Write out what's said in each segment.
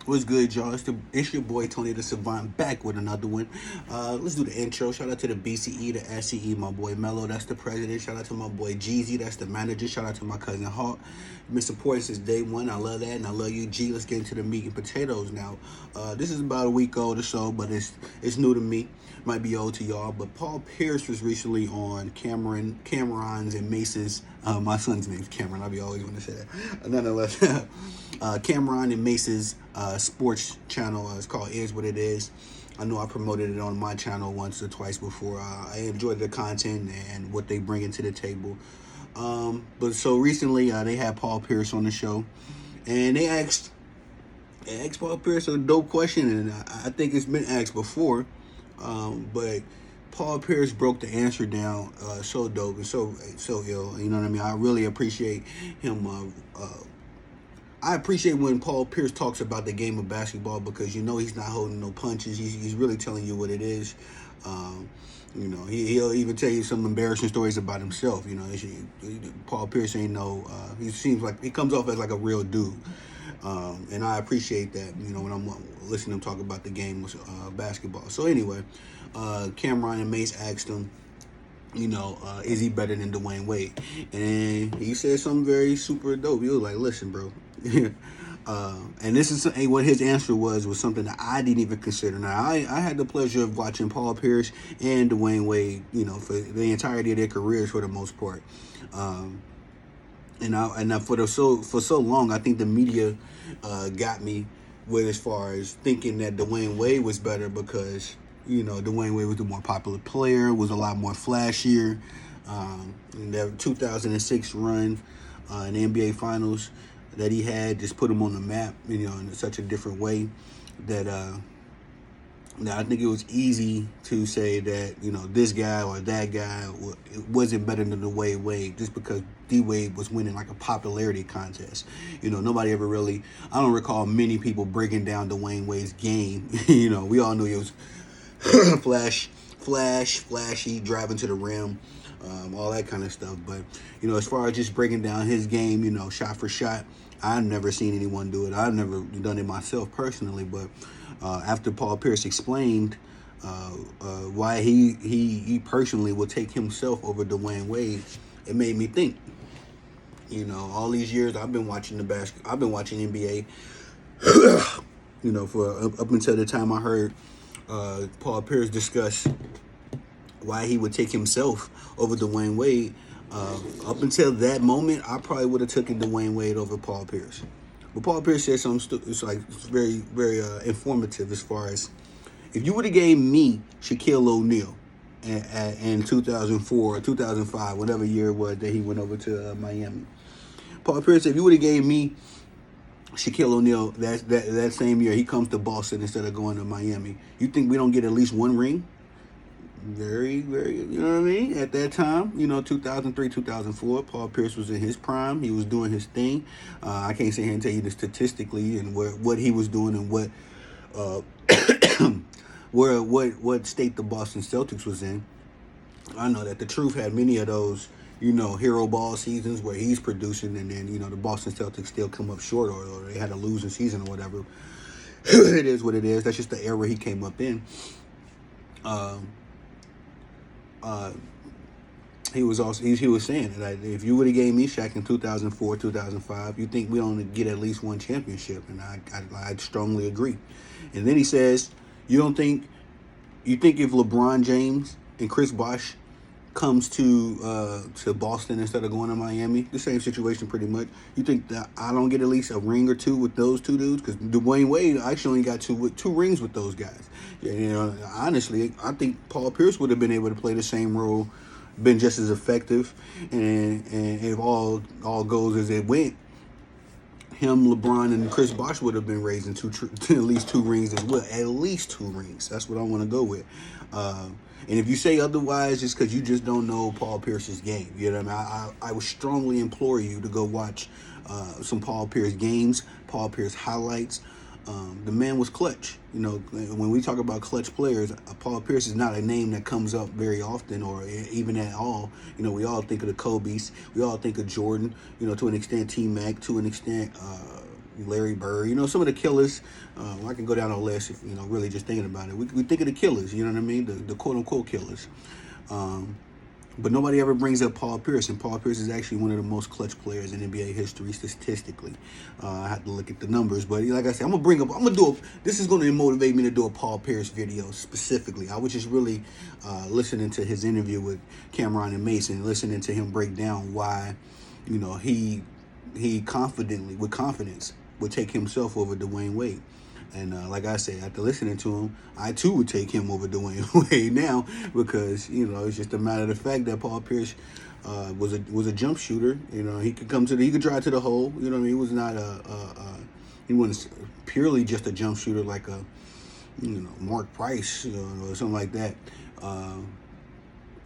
What's good, y'all? It's your boy Tony the Savant back with another one. Let's do the intro. Shout out to the BCE, the SCE, my boy Mello, that's the president. Shout out to my boy Jeezy, that's the manager. Shout out to my cousin Hawk. Been supporting since day one. I love that, and I love you, G. Let's get into the meat and potatoes now. This is about a week old or so, but it's new to me. Might be old to y'all, but Paul Pierce was recently on Cameron's and Mace's. My son's name's Cameron. I'll be always want to say that. Nonetheless, Cameron and Mace's sports channel. It's called Is What It Is. I know I promoted it on my channel once or twice before. I enjoyed the content and what they bring into the table. But so recently they had Paul Pierce on the show, and they asked Paul Pierce a dope question, and I think it's been asked before, but Paul Pierce broke the answer down so dope and so ill. You know what I mean? I really appreciate him. I appreciate when Paul Pierce talks about the game of basketball because you know he's not holding no punches. He's really telling you what it is. He'll even tell you some embarrassing stories about himself. Paul Pierce ain't no. He seems like he comes off as like a real dude, and I appreciate that. When I'm listening to him talk about the game of basketball. So anyway, Cameron and Mace asked him, is he better than Dwayne Wade? And he said something very super dope. He was like, listen, bro. And this is what his answer was something that I didn't even consider. Now, I had the pleasure of watching Paul Pierce and Dwayne Wade, for the entirety of their careers for the most part. For so long, I think the media got me with as far as thinking that Dwayne Wade was better because Dwayne Wade was the more popular player, was a lot more flashier. In that 2006 run in the NBA Finals that he had just put him on the map, in such a different way that I think it was easy to say that, this guy or that guy wasn't better than Dwayne Wade just because D-Wade was winning like a popularity contest. Nobody ever really, I don't recall many people breaking down Dwayne Wade's game. We all knew he was flashy, driving to the rim, all that kind of stuff. But, as far as just breaking down his game, shot for shot, I've never seen anyone do it. I've never done it myself personally. But after Paul Pierce explained why he personally would take himself over Dwayne Wade, it made me think. All these years I've been watching I've been watching NBA. For up until the time I heard Paul Pierce discuss why he would take himself over Dwayne Wade. Up until that moment, I probably would have taken Dwayne Wade over Paul Pierce. But Paul Pierce said something it's very, very informative as far as if you would have gave me Shaquille O'Neal in 2004 or 2005, whatever year it was that he went over to Miami. Paul Pierce said, if you would have gave me Shaquille O'Neal that same year, he comes to Boston instead of going to Miami, you think we don't get at least one ring? Very, very, you know what I mean? At that time, 2003, 2004, Paul Pierce was in his prime. He was doing his thing. I can't sit here and tell you the statistically and what he was doing and what what state the Boston Celtics was in. I know that the Truth had many of those, hero ball seasons where he's producing and then, the Boston Celtics still come up short or they had a losing season or whatever. It is what it is. That's just the era he came up in. He was saying that if you would have gave me Shaq in 2004, 2005, you think we don't get at least one championship, and I strongly agree. And then he says, you think if LeBron James and Chris Bosh comes to Boston instead of going to Miami, the same situation pretty much, you think that I don't get at least a ring or two with those two dudes? Because Dwayne Wade actually only got two rings with those guys. Honestly, I think Paul Pierce would have been able to play the same role, been just as effective, and if all goes as it went, him, LeBron, and Chris Bosh would have been raising at least two rings as well. At least two rings. That's what I want to go with. And if you say otherwise, it's because you just don't know Paul Pierce's game. You know what I mean? I would strongly implore you to go watch some Paul Pierce games, Paul Pierce highlights. The man was clutch. When we talk about clutch players, Paul Pierce is not a name that comes up very often or even at all. We all think of the Kobe's. We all think of Jordan, to an extent T-Mac, to an extent Larry Bird, some of the killers. I can go down a list if, really just thinking about it. We think of the killers, you know what I mean? The quote unquote killers. But nobody ever brings up Paul Pierce, and Paul Pierce is actually one of the most clutch players in NBA history statistically. I have to look at the numbers, but like I said, this is going to motivate me to do a Paul Pierce video specifically. I was just really listening to his interview with Cameron and Mason, listening to him break down why, he with confidence, would take himself over Dwayne Wade. And like I said, after listening to him, I too would take him over Dwayne Wade now because, it's just a matter of the fact that Paul Pierce was a jump shooter. He could drive to the hole. He was not he wasn't purely just a jump shooter like a, Mark Price or something like that.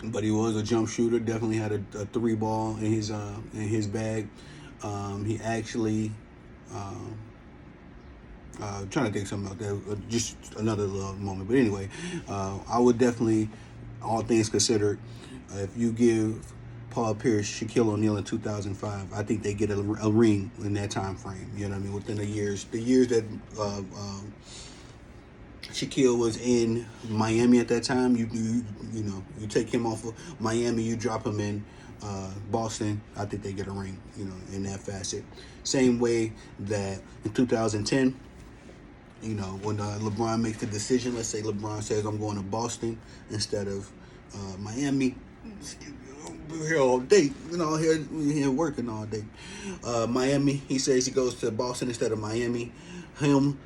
But he was a jump shooter. Definitely had a three ball in his bag. He actually. Trying to think something about that, just another moment. But anyway, I would definitely, all things considered, if you give Paul Pierce, Shaquille O'Neal in 2005, I think they get a ring in that time frame. You know what I mean? Within the years that Shaquille was in Miami at that time, you take him off of Miami, you drop him in Boston, I think they get a ring, in that facet. Same way that in 2010, when LeBron makes the decision, let's say LeBron says, I'm going to Boston instead of Miami. We're here all day, here working all day. Miami, he says he goes to Boston instead of Miami. Him,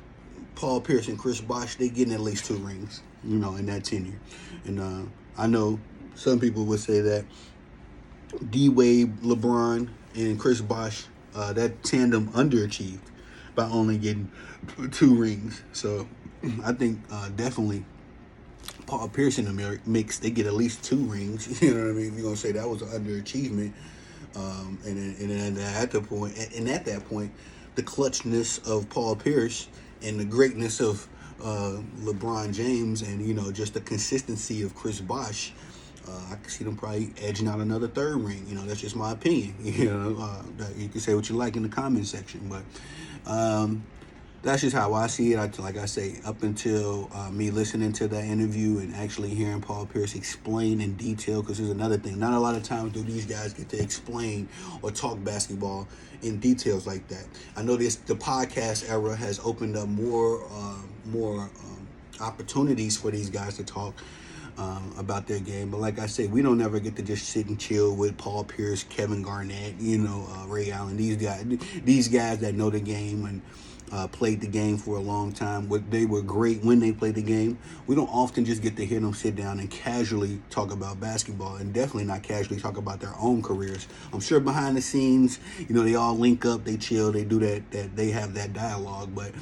Paul Pierce, and Chris Bosh, they getting at least 2 rings, in that tenure. And I know some people would say that D-Wade, LeBron, and Chris Bosh, that tandem underachieved by only getting 2 rings. So I think definitely Paul Pierce in the mix, they get at least 2 rings. You know what I mean? If you're gonna say that was an underachievement, and at that point, the clutchness of Paul Pierce and the greatness of LeBron James, and just the consistency of Chris Bosh. I can see them probably edging out another 3rd ring. That's just my opinion. You can say what you like in the comment section, but that's just how I see it. Like I say, up until me listening to that interview and actually hearing Paul Pierce explain in detail, because there's another thing. Not a lot of times do these guys get to explain or talk basketball in details like that. I know the podcast era has opened up more opportunities for these guys to talk about their game. But like I said, we don't ever get to just sit and chill with Paul Pierce, Kevin Garnett, Ray Allen, these guys that know the game and played the game for a long time. They were great when they played the game. We don't often just get to hear them sit down and casually talk about basketball, and definitely not casually talk about their own careers. I'm sure behind the scenes, they all link up, they chill, they do that they have that dialogue, but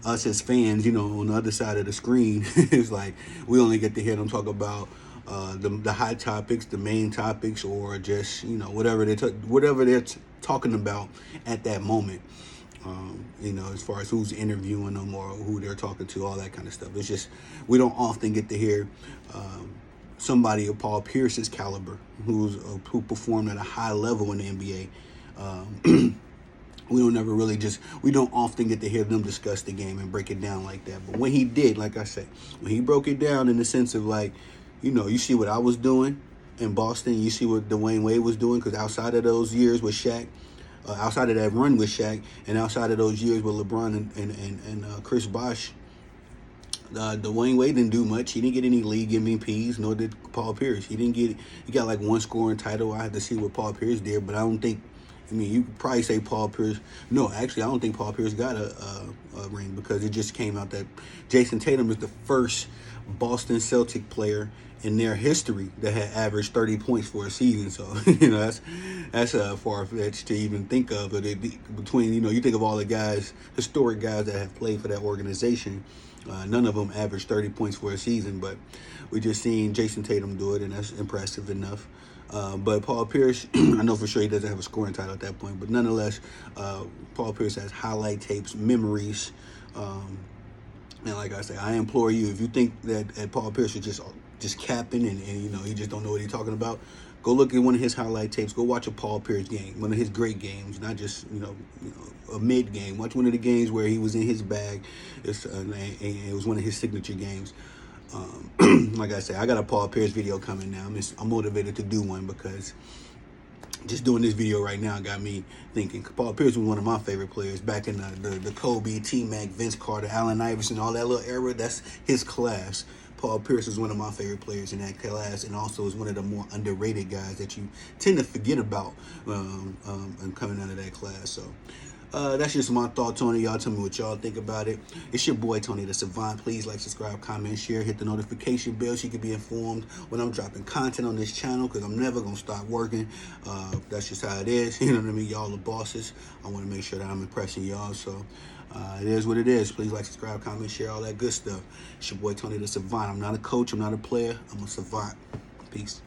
us as fans, on the other side of the screen, it's like we only get to hear them talk about the hot topics, the main topics, or just whatever they're talking about at that moment. As far as who's interviewing them or who they're talking to, all that kind of stuff. It's just we don't often get to hear somebody of Paul Pierce's caliber who performed at a high level in the NBA. We don't often get to hear them discuss the game and break it down like that. But when he did, like I said, when he broke it down in the sense of like, you see what I was doing in Boston, you see what Dwayne Wade was doing, because outside of those years with Shaq, outside of that run with Shaq, and outside of those years with LeBron and Chris Bosh, Dwayne Wade didn't do much. He didn't get any league MVPs, nor did Paul Pierce. He got like 1 scoring title. I had to see what Paul Pierce did, but I don't think. You could probably say Paul Pierce. No, actually, I don't think Paul Pierce got a ring, because it just came out that Jason Tatum is the first Boston Celtic player in their history that had averaged 30 points for a season. So, that's far-fetched to even think of. But between, you think of all the historic guys that have played for that organization, none of them averaged 30 points for a season. But we just seen Jason Tatum do it, and that's impressive enough. But Paul Pierce, I know for sure he doesn't have a scoring title at that point, but nonetheless, Paul Pierce has highlight tapes, memories, and like I say, I implore you, if you think that Paul Pierce is just capping and he just don't know what he's talking about, Go look at one of his highlight tapes. Go watch a Paul Pierce game, one of his great games, not just a mid game. Watch one of the games where he was in his bag. And it was one of his signature games. Like I said, I got a Paul Pierce video coming now. I'm motivated to do one because just doing this video right now got me thinking. Paul Pierce was one of my favorite players back in the Kobe, T-Mac, Vince Carter, Allen Iverson, all that little era. That's his class. Paul Pierce is one of my favorite players in that class, and also is one of the more underrated guys that you tend to forget about and coming out of that class. So that's just my thoughts on it. Y'all tell me what y'all think about it. It's your boy Tony the Savant. Please like, subscribe, comment, share, hit the notification bell so you can be informed when I'm dropping content on this channel, because I'm never going to stop working. That's just how it is. You know what I mean? Y'all the bosses. I want to make sure that I'm impressing y'all. So it is what it is. Please like, subscribe, comment, share, all that good stuff. It's your boy Tony the Savant. I'm not a coach. I'm not a player. I'm a savant. Peace.